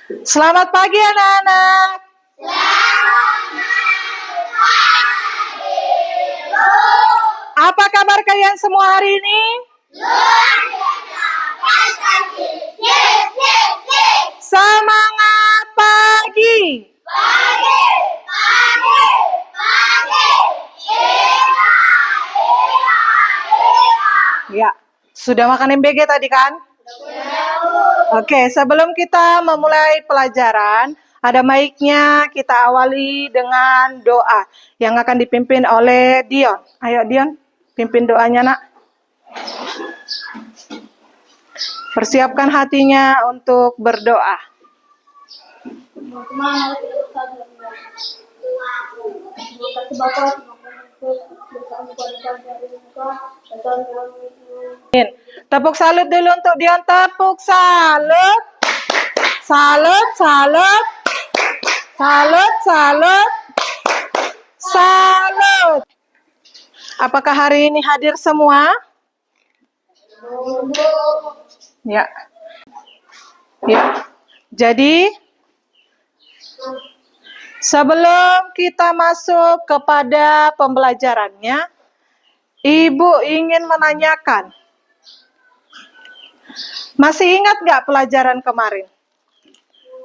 Selamat pagi anak-anak. Apa kabar kalian semua hari ini? Semangat pagi. Ya, sudah makan MBG tadi kan? Oke, sebelum kita memulai pelajaran, ada baiknya kita awali dengan doa yang akan dipimpin oleh Dion. Ayo Dion, pimpin doanya nak. Persiapkan hatinya untuk berdoa. Tepuk salut dulu untuk Dion. Tepuk salut. Salut, salut. Salut, salut. Salut. Apakah hari ini hadir semua? Ya. Ya. Jadi sebelum kita masuk kepada pembelajarannya, Ibu ingin menanyakan, masih ingat nggak pelajaran kemarin?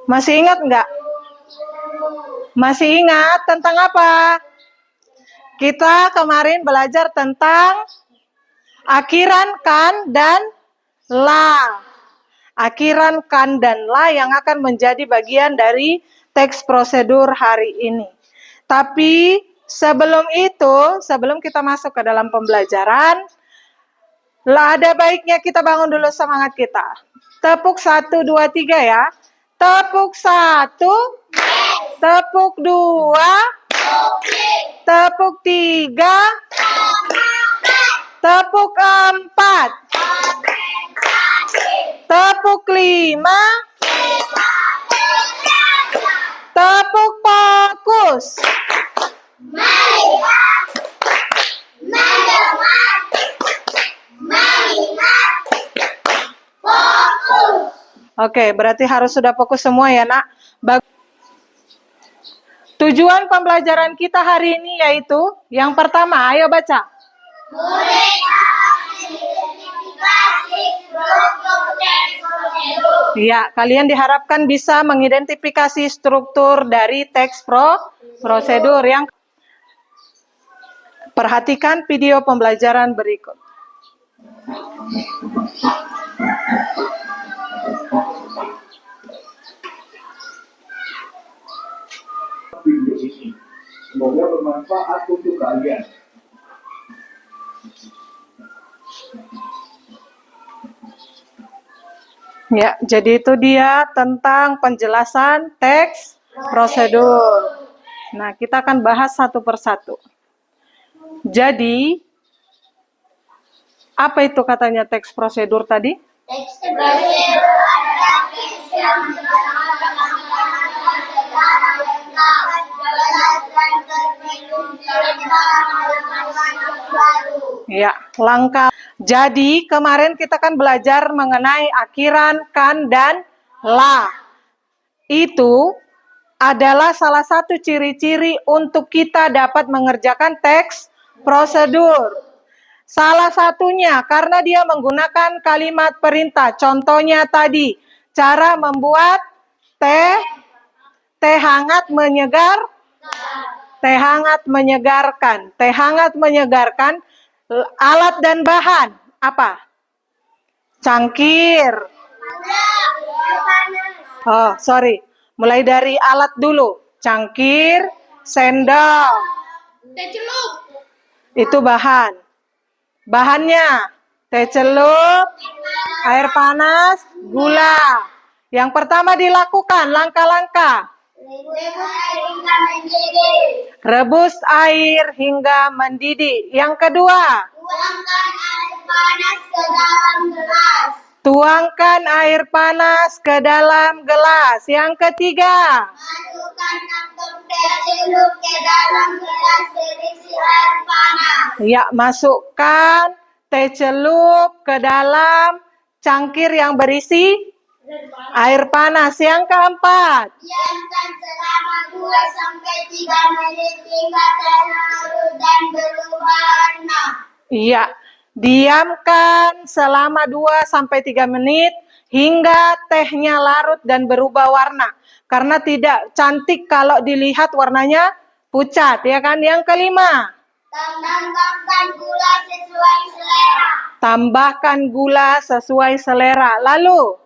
Masih ingat nggak? Masih ingat tentang apa? Kita kemarin belajar tentang akhiran kan dan la. Akhiran kan dan la yang akan menjadi bagian dari teks prosedur hari ini. Tapi sebelum itu, sebelum kita masuk ke dalam pembelajaran, ada baiknya kita bangun dulu semangat kita. Tepuk 1, 2, 3 ya. Tepuk 1, tepuk 2, tepuk 3, tepuk 4, tepuk 5, tepuk fokus. Oke, berarti harus sudah fokus semua ya nak. Tujuan pembelajaran kita hari ini yaitu yang pertama, ayo baca. Ya, kalian diharapkan bisa mengidentifikasi struktur dari teks prosedur yang perhatikan video pembelajaran berikut. Video ini semoga bermanfaat untuk kalian. Ya, jadi itu dia tentang penjelasan teks prosedur. Nah, kita akan bahas satu persatu. Jadi, apa itu katanya teks prosedur tadi? Teks prosedur adalah teks yang ya, langkah. Jadi kemarin kita kan belajar mengenai akhiran kan dan la. Itu adalah salah satu ciri-ciri untuk kita dapat mengerjakan teks prosedur. Salah satunya karena dia menggunakan kalimat perintah. Contohnya tadi, cara membuat teh hangat menyegar, teh hangat menyegarkan, teh hangat menyegarkan. Alat dan bahan apa? Cangkir. Oh, sorry. Mulai dari alat dulu. Cangkir, sendok. teh celup. Itu bahan. Bahannya teh celup, air panas, gula. Yang pertama dilakukan langkah-langkah. Rebus air hingga mendidih. Yang kedua, Tuangkan air panas ke dalam gelas. tuangkan air panas ke dalam gelas. Yang ketiga, Masukkan kantong teh celup ke dalam gelas berisi air panas. ya, masukkan teh celup ke dalam cangkir yang berisi Air panas. Yang keempat. Diamkan selama 2 sampai 3 menit hingga teh larut dan berubah warna. Iya. Diamkan selama 2 sampai 3 menit hingga tehnya larut dan berubah warna. Karena tidak cantik kalau dilihat warnanya pucat, ya kan? Yang kelima. Tambahkan gula sesuai selera. Tambahkan gula sesuai selera. Lalu,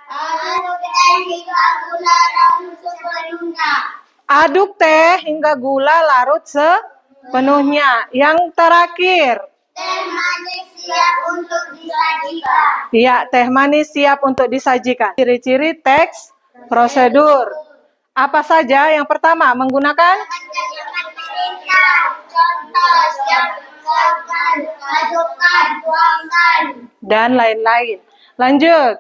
Aduk teh hingga gula larut sepenuhnya. aduk teh hingga gula larut sepenuhnya. Yang terakhir. Teh manis siap untuk disajikan. Ya, teh manis siap untuk disajikan. Ciri-ciri teks prosedur. Apa saja? Yang pertama, menggunakan Contoh, siapkan, masukkan, tuangkan. dan lain-lain. Lanjut.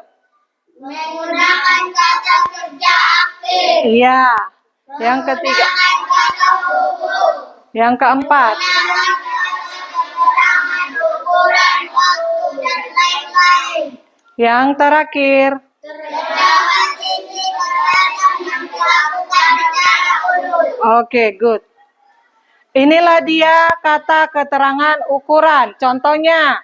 Menggunakan kata kerja aktif. Iya. Yang ketiga. Menggunakan kata hubung. Yang keempat. Keterangan ukuran waktu dan lain-lain. Yang terakhir. Terdapat isi kegiatan yang dilakukan secara urut. Oke, good. Inilah dia kata keterangan ukuran. Contohnya.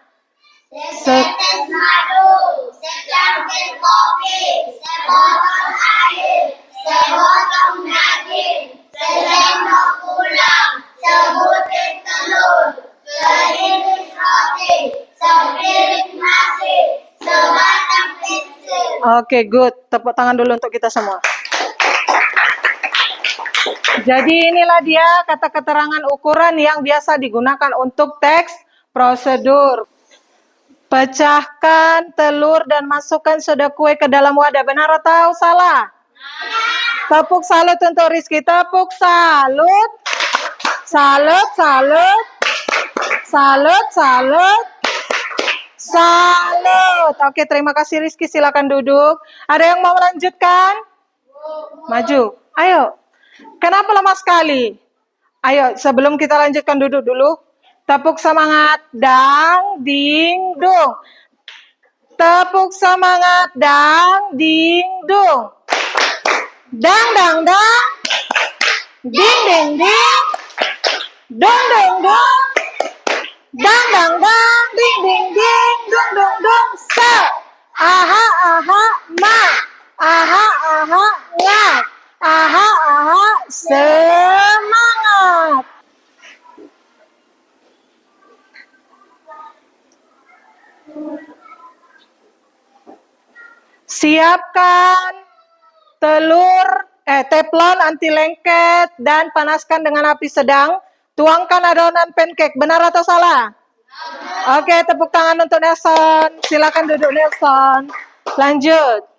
Setetes madu, secangkir kopi, sebotol air, sepotong daging, sesendok gula, sebutir telur, seiris roti, sepiring nasi, sebatang pensil. Oke, good. Tepuk tangan dulu untuk kita semua. Jadi inilah dia kata keterangan ukuran yang biasa digunakan untuk teks prosedur. Pecahkan telur dan masukkan soda kue ke dalam wadah. Benar atau salah? Tepuk salut untuk Rizky. Tepuk salut. Salut, salut. Salut, salut. Salut. Oke, terima kasih Rizky. Silakan duduk. Ada yang mau melanjutkan? Maju. Ayo. Kenapa lama sekali? Ayo, sebelum kita lanjutkan duduk dulu. Tepuk semangat, dang, ding, dung. Tepuk semangat, dang, ding, dung. Dang, dang, dang. Ding, ding, ding. Dung, dung, dung. Dang, dang, dang. Ding, ding, ding. Dung, dung, dung. Se. Aha, aha, ma. Aha, aha, ngat. Aha, aha, semangat. Siapkan teflon anti lengket dan panaskan dengan api sedang. Tuangkan adonan pancake. Benar atau salah? Oke, tepuk tangan untuk Nelson. Silakan duduk Nelson. Lanjut.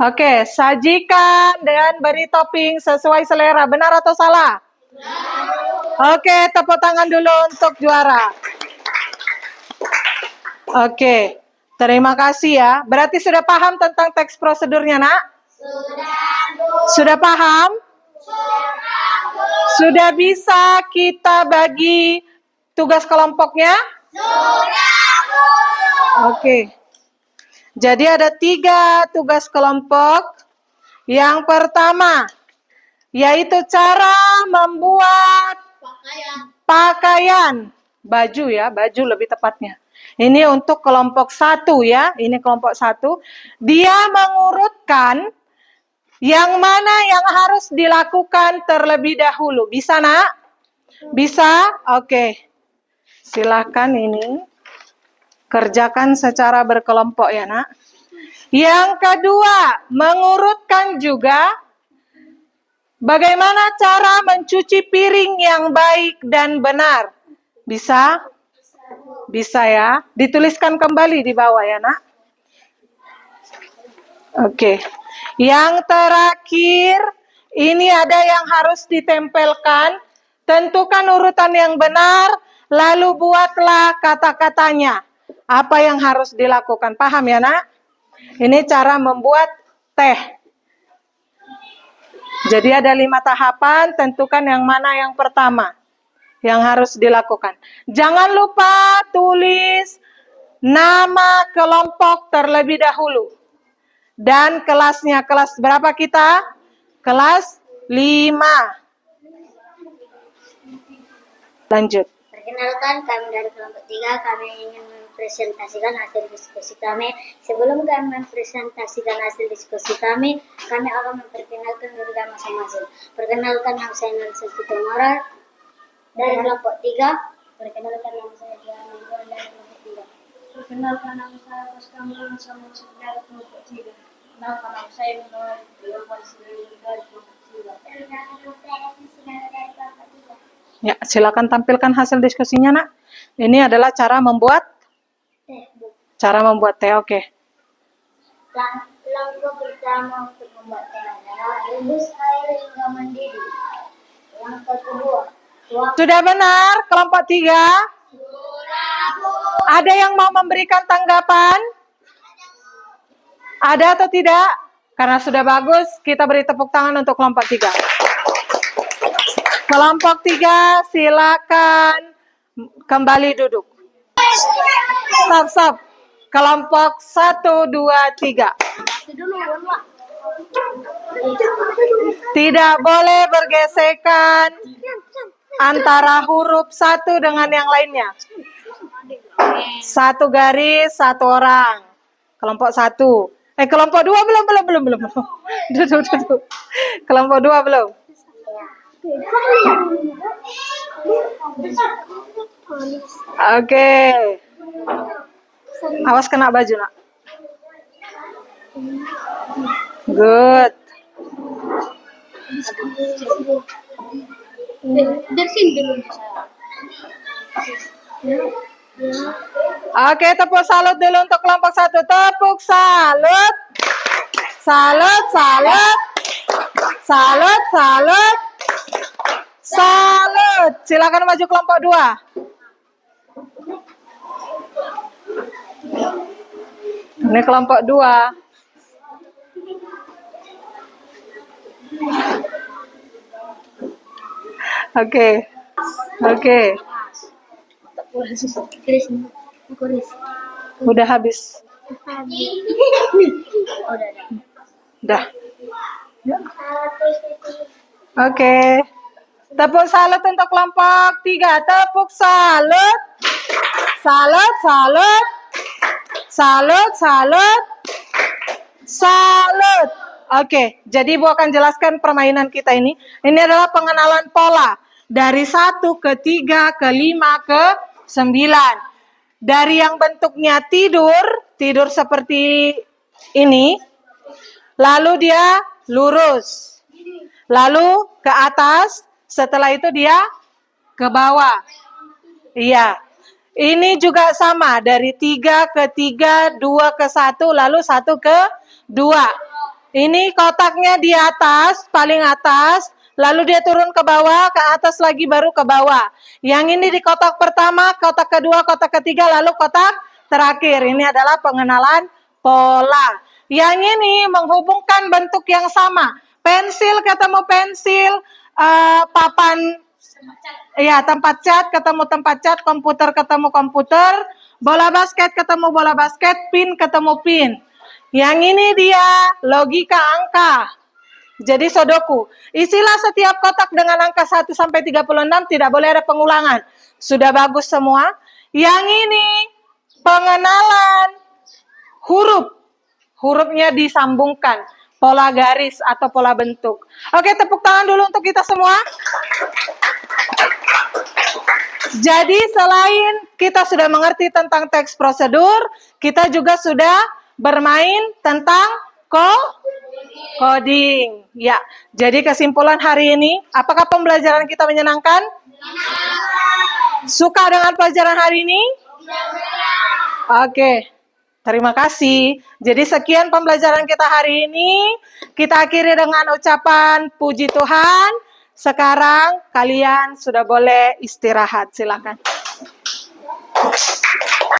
Oke, sajikan dan beri topping sesuai selera. Benar atau salah? Oke, tepuk tangan dulu untuk juara. Oke, terima kasih ya. Berarti sudah paham tentang teks prosedurnya, Nak? Sudah paham? Sudah bisa kita bagi tugas kelompoknya? Oke. Jadi ada 3 tugas kelompok. Yang pertama, yaitu cara membuat pakaian. Baju ya, baju lebih tepatnya. Ini untuk kelompok 1 ya, ini kelompok 1. Dia mengurutkan yang mana yang harus dilakukan terlebih dahulu. Bisa, Nak? Bisa? Oke. Silakan ini. Kerjakan secara berkelompok ya, Nak. Yang kedua, mengurutkan juga bagaimana cara mencuci piring yang baik dan benar. Bisa? Bisa ya. Dituliskan kembali di bawah ya, Nak. Oke. Yang terakhir, ini ada yang harus ditempelkan. Tentukan urutan yang benar, lalu buatlah kata-katanya. Apa yang harus dilakukan? Paham ya, Nak? Ini cara membuat teh. Jadi ada 5 tahapan, tentukan yang mana yang pertama. yang harus dilakukan. Jangan lupa tulis nama kelompok terlebih dahulu. Dan kelasnya, kelas berapa kita? Kelas 5. Lanjut. Perkenalkan, kami dari kelompok 3, kami ingin mempresentasikan hasil diskusi kami. Sebelum kami mempresentasikan hasil diskusi kami akan memperkenalkan diri kami masing-masing. Perkenalkan, nama saya Nelson Sitomora dari kelompok 3. Perkenalkan, nama saya Diana Anggur dari kelompok 3. Perkenalkan, nama saya Paskamul sama dari kelompok 3. Perkenalkan, nama saya Nurul dari kelompok 3. Perkenalkan, nama saya Asmi dari kelompok 3. Ya, silakan tampilkan hasil diskusinya, Nak. Ini adalah cara membuat teh. Oke. Langkah pertama untuk membuat teh adalah rebus air hingga mendidih. Langkah kedua, Sudah benar, kelompok 3. Ada yang mau memberikan tanggapan? Ada atau tidak? Karena sudah bagus, kita beri tepuk tangan untuk kelompok 3. Kelompok 3, silakan kembali duduk. Stop. Kelompok 1, 2, 3. Tidak boleh bergesekan antara huruf satu dengan yang lainnya. Satu garis, satu orang. Kelompok 1. Kelompok 2 belum. Duduk. Kelompok 2 belum. Oke. Awas kena baju, Nak. Good. Oke, tepuk salut dulu untuk kelompok 1. Tepuk salut. Salut. Silakan maju kelompok 2. Ini kelompok 2. Oke. Udah habis. Udah. Oke. Tepuk salut untuk kelompok 3. Tepuk salut. Salut. Oke, jadi Ibu akan jelaskan permainan kita ini. Ini adalah pengenalan pola. Dari 1 ke 3, ke 5, ke 9. Dari yang bentuknya tidur seperti ini. Lalu dia lurus. Lalu ke atas, setelah itu dia ke bawah. Iya. Ini juga sama, dari 3 ke 3, 2 ke 1, lalu 1 ke 2. Ini kotaknya di atas, paling atas, lalu dia turun ke bawah, ke atas lagi baru ke bawah. Yang ini di kotak pertama, kotak kedua, kotak ketiga, lalu kotak terakhir. Ini adalah pengenalan pola. Yang ini menghubungkan bentuk yang sama. Pensil ketemu pensil, papan, ya tempat cat ketemu tempat cat, komputer ketemu komputer, bola basket ketemu bola basket, pin ketemu pin. Yang ini dia logika angka. Jadi Sudoku. Isilah setiap kotak dengan angka 1 sampai 36, tidak boleh ada pengulangan. Sudah bagus semua. Yang ini pengenalan huruf. Hurufnya disambungkan. Pola garis atau pola bentuk. Oke, tepuk tangan dulu untuk kita semua. Jadi selain kita sudah mengerti tentang teks prosedur, kita juga sudah bermain tentang coding. Ya, jadi kesimpulan hari ini, apakah pembelajaran kita menyenangkan? Suka dengan pelajaran hari ini? Oke, terima kasih. Jadi sekian pembelajaran kita hari ini. Kita akhiri dengan ucapan puji Tuhan. Sekarang kalian sudah boleh istirahat, silakan.